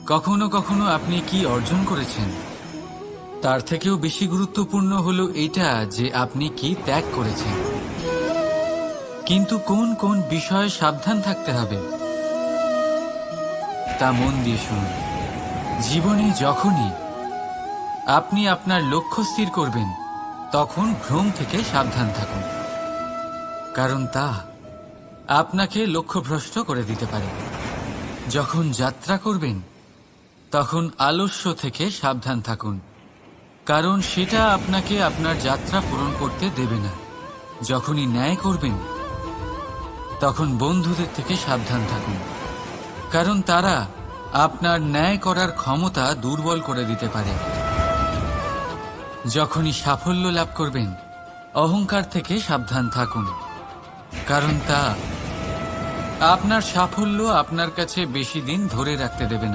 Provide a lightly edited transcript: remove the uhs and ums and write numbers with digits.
কখনো কখনো আপনি কি অর্জন করেছেন তার থেকেও বেশি গুরুত্বপূর্ণ হলো এটা যে আপনি কি ত্যাগ করেছেন। কিন্তু কোন কোন বিষয়ে সাবধান থাকতে হবে তা মন দিয়ে শুনুন। জীবনে যখনই আপনি আপনার লক্ষ্য স্থির করবেন তখন ভ্রম থেকে সাবধান থাকুন, কারণ তা আপনাকে লক্ষ্যভ্রষ্ট করে দিতে পারে। যখন যাত্রা করবেন তখন আলস্য থেকে সাবধান থাকুন, কারণ সেটা আপনাকে আপনার যাত্রা পূরণ করতে দেবে না। যখনই ন্যায় করবেন তখন বন্ধুদের থেকে সাবধান থাকুন, কারণ তারা আপনার ন্যায় করার ক্ষমতা দুর্বল করে দিতে পারে। যখনই সাফল্য লাভ করবেন অহংকার থেকে সাবধান থাকুন, কারণ তা আপনার সাফল্য আপনার কাছে বেশি দিন ধরে রাখতে দেবে না।